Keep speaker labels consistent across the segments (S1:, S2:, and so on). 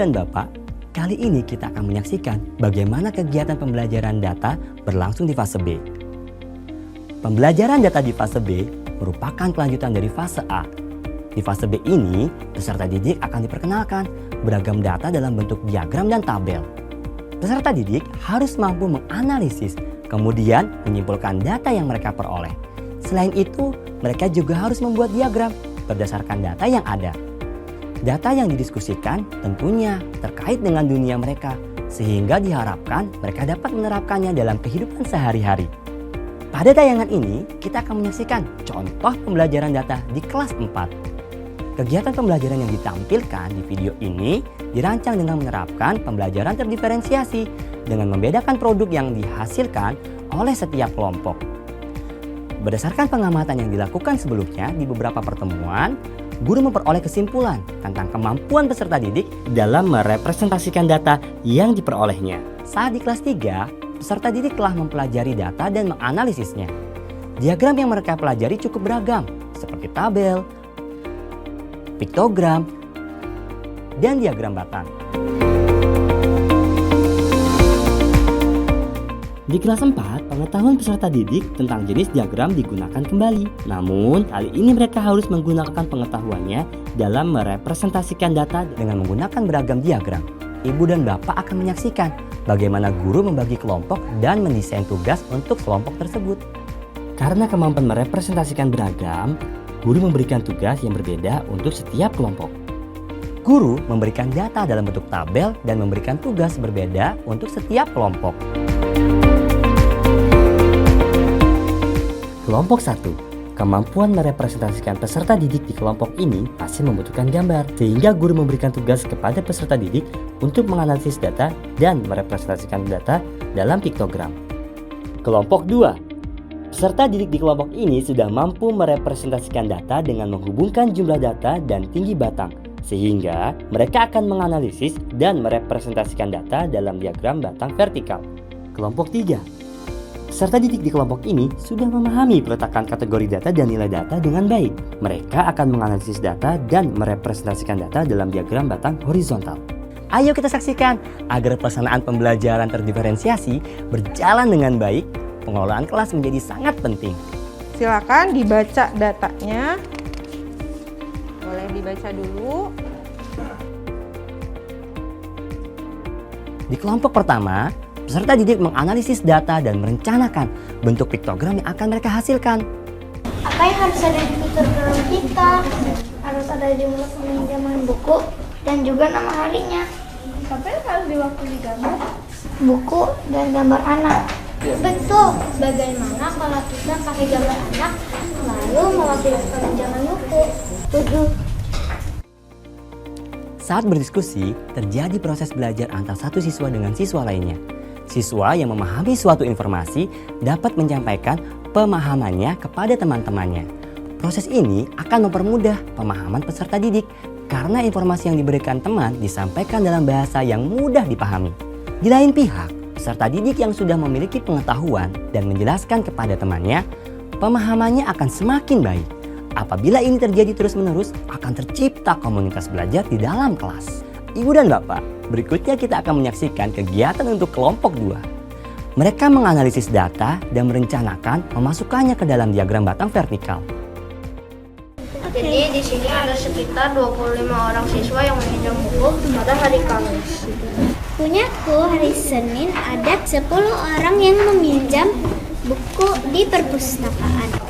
S1: dan Bapak, kali ini kita akan menyaksikan bagaimana kegiatan pembelajaran data berlangsung di fase B. Pembelajaran data di fase B merupakan kelanjutan dari fase A. Di fase B ini, peserta didik akan diperkenalkan beragam data dalam bentuk diagram dan tabel. Peserta didik harus mampu menganalisis, kemudian menyimpulkan data yang mereka peroleh. Selain itu, mereka juga harus membuat diagram berdasarkan data yang ada. Data yang didiskusikan tentunya terkait dengan dunia mereka, sehingga diharapkan mereka dapat menerapkannya dalam kehidupan sehari-hari. Pada tayangan ini, kita akan menyaksikan contoh pembelajaran data di kelas 4. Kegiatan pembelajaran yang ditampilkan di video ini dirancang dengan menerapkan pembelajaran terdiferensiasi dengan membedakan produk yang dihasilkan oleh setiap kelompok. Berdasarkan pengamatan yang dilakukan sebelumnya di beberapa pertemuan, guru memperoleh kesimpulan tentang kemampuan peserta didik dalam merepresentasikan data yang diperolehnya. Saat di kelas 3, peserta didik telah mempelajari data dan menganalisisnya. Diagram yang mereka pelajari cukup beragam, seperti tabel, piktogram, dan diagram batang. Di kelas 4, pengetahuan peserta didik tentang jenis diagram digunakan kembali. Namun, kali ini mereka harus menggunakan pengetahuannya dalam merepresentasikan data dengan menggunakan beragam diagram. Ibu dan Bapak akan menyaksikan bagaimana guru membagi kelompok dan mendesain tugas untuk kelompok tersebut. Karena kemampuan merepresentasikan beragam, guru memberikan tugas yang berbeda untuk setiap kelompok. Guru memberikan data dalam bentuk tabel dan memberikan tugas berbeda untuk setiap kelompok. Kelompok 1. Kemampuan merepresentasikan peserta didik di kelompok ini pasti membutuhkan gambar, sehingga guru memberikan tugas kepada peserta didik untuk menganalisis data dan merepresentasikan data dalam piktogram. Kelompok 2. Peserta didik di kelompok ini sudah mampu merepresentasikan data dengan menghubungkan jumlah data dan tinggi batang, sehingga mereka akan menganalisis dan merepresentasikan data dalam diagram batang vertikal. Kelompok 3. Peserta didik di kelompok ini sudah memahami peletakan kategori data dan nilai data dengan baik. Mereka akan menganalisis data dan merepresentasikan data dalam diagram batang horizontal. Ayo kita saksikan agar pelaksanaan pembelajaran terdiferensiasi berjalan dengan baik. Pengelolaan kelas menjadi sangat penting.
S2: Silakan dibaca datanya. Boleh dibaca dulu.
S1: Di kelompok pertama, peserta didik menganalisis data dan merencanakan bentuk piktogram yang akan mereka hasilkan.
S3: Apa yang harus ada di piktogram kita? Harus ada jumlah peminjaman buku dan juga nama harinya. Apa yang harus diwakili digambar? Buku dan gambar anak. Betul. Bagaimana kalau kita pakai gambar anak lalu mewakili peminjaman buku? Setuju.
S1: Saat berdiskusi, terjadi proses belajar antar satu siswa dengan siswa lainnya. Siswa yang memahami suatu informasi dapat menyampaikan pemahamannya kepada teman-temannya. Proses ini akan mempermudah pemahaman peserta didik karena informasi yang diberikan teman disampaikan dalam bahasa yang mudah dipahami. Di lain pihak, peserta didik yang sudah memiliki pengetahuan dan menjelaskan kepada temannya, pemahamannya akan semakin baik. Apabila ini terjadi terus-menerus, akan tercipta komunitas belajar di dalam kelas. Ibu dan Bapak, berikutnya kita akan menyaksikan kegiatan untuk kelompok 2. Mereka menganalisis data dan merencanakan memasukkannya ke dalam diagram batang vertikal.
S3: Jadi di sini ada sekitar 25 orang siswa yang meminjam buku pada hari Kamis. Punyaku hari Senin ada 10 orang yang meminjam buku di perpustakaan.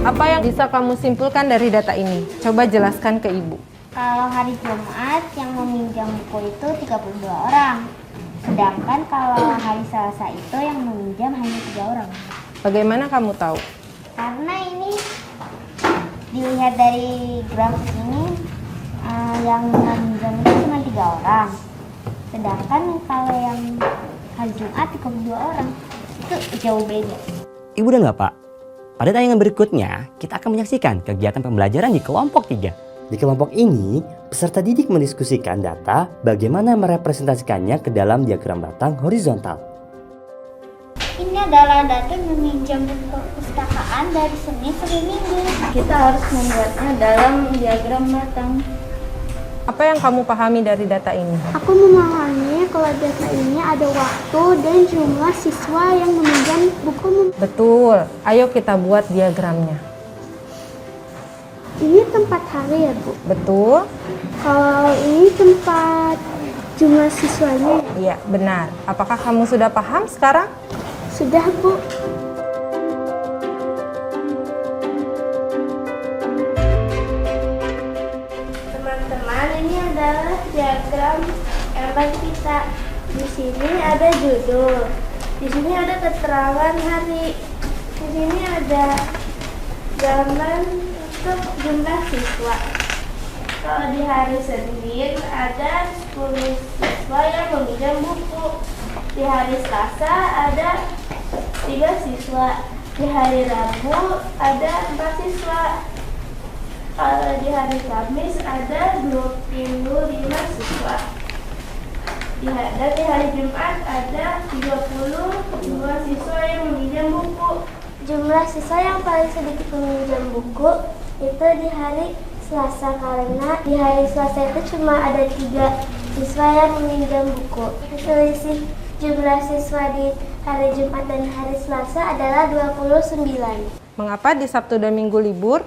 S2: Apa yang bisa kamu simpulkan dari data ini? Coba jelaskan ke Ibu.
S3: Kalau hari Jumat yang meminjam buku itu 32 orang. Sedangkan kalau hari Selasa itu yang meminjam hanya 3 orang.
S2: Bagaimana kamu tahu?
S3: Karena ini dilihat dari grafik ini yang meminjam itu cuma 3 orang. Sedangkan kalau yang hari Jumat 32 orang. Itu jauh beda.
S1: Ibu dan Bapak, pada tayangan berikutnya, kita akan menyaksikan kegiatan pembelajaran di kelompok 3. Di kelompok ini, peserta didik mendiskusikan data bagaimana merepresentasikannya ke dalam diagram batang horizontal.
S3: Ini adalah datang meminjam buku perpustakaan dari Senin sampai Minggu. Kita harus membuatnya dalam diagram batang.
S2: Apa yang kamu pahami dari data ini?
S3: Aku memahami kalau data ini ada waktu dan jumlah siswa yang meminjam buku.
S2: Betul. Ayo kita buat diagramnya.
S3: Ini tempat hari ya, Bu?
S2: Betul?
S3: Kalau ini tempat jumlah siswanya.
S2: Iya, benar. Apakah kamu sudah paham sekarang?
S3: Sudah, Bu. Teman-teman, ini adalah diagram empat kita. Di sini ada judul. Di sini ada keterangan hari. Di sini ada gambar untuk jumlah siswa. Kalau di hari Senin ada 10 siswa yang meminjam buku. Di hari Selasa ada 3 siswa. Di hari Rabu ada 4 siswa. Kalau di hari Kamis ada 25 siswa. Dan di hari Jumat ada 32 siswa yang meminjam buku. Jumlah siswa yang paling sedikit meminjam buku itu di hari Selasa, karena di hari Selasa itu cuma ada 3 siswa yang meminjam buku. Selisih jumlah siswa di hari Jumat dan hari Selasa adalah 29.
S2: Mengapa di Sabtu dan Minggu libur?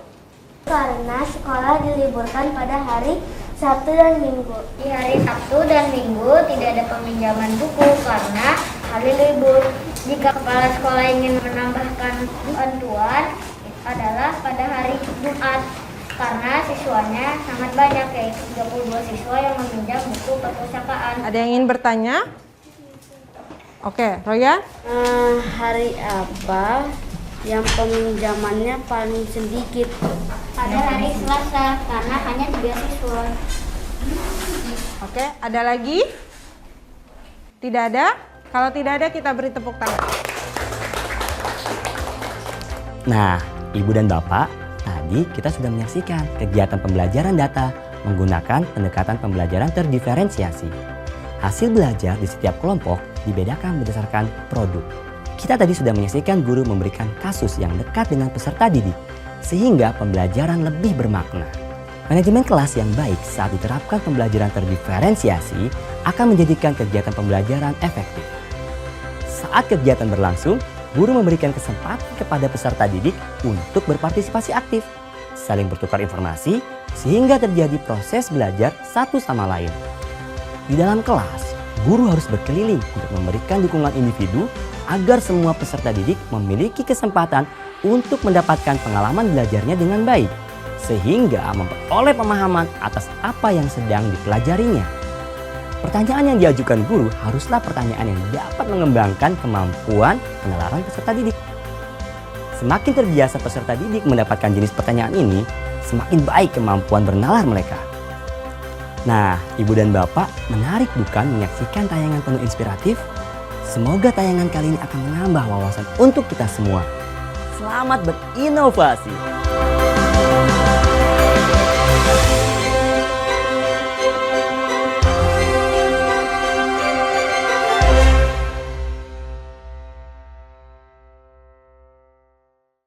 S3: Karena sekolah diliburkan pada hari Sabtu dan Minggu. Di hari Sabtu dan Minggu tidak ada peminjaman buku karena hari libur. Jika kepala sekolah ingin menambahkan bantuan, adalah pada hari Jumat. Karena siswanya sangat banyak, yaitu 32 siswa yang meminjam buku perpustakaan.
S2: Ada yang ingin bertanya? Oke, Royan?
S4: Hari apa yang peminjamannya paling sedikit?
S3: Pada hari Selasa, karena hanya 3 siswa.
S2: Oke, ada lagi? Tidak ada? Kalau tidak ada, kita beri tepuk tangan.
S1: Nah, Ibu dan Bapak, tadi kita sudah menyaksikan kegiatan pembelajaran data menggunakan pendekatan pembelajaran terdiferensiasi. Hasil belajar di setiap kelompok dibedakan berdasarkan produk. Kita tadi sudah menyaksikan guru memberikan kasus yang dekat dengan peserta didik, sehingga pembelajaran lebih bermakna. Manajemen kelas yang baik saat diterapkan pembelajaran terdiferensiasi akan menjadikan kegiatan pembelajaran efektif. Saat kegiatan berlangsung, guru memberikan kesempatan kepada peserta didik untuk berpartisipasi aktif, saling bertukar informasi, sehingga terjadi proses belajar satu sama lain. Di dalam kelas, guru harus berkeliling untuk memberikan dukungan individu agar semua peserta didik memiliki kesempatan untuk mendapatkan pengalaman belajarnya dengan baik, sehingga memperoleh pemahaman atas apa yang sedang dipelajarinya. Pertanyaan yang diajukan guru haruslah pertanyaan yang dapat mengembangkan kemampuan penalaran peserta didik. Semakin terbiasa peserta didik mendapatkan jenis pertanyaan ini, semakin baik kemampuan bernalar mereka. Nah, Ibu dan Bapak, menarik bukan menyaksikan tayangan penuh inspiratif? Semoga tayangan kali ini akan menambah wawasan untuk kita semua. Selamat berinovasi!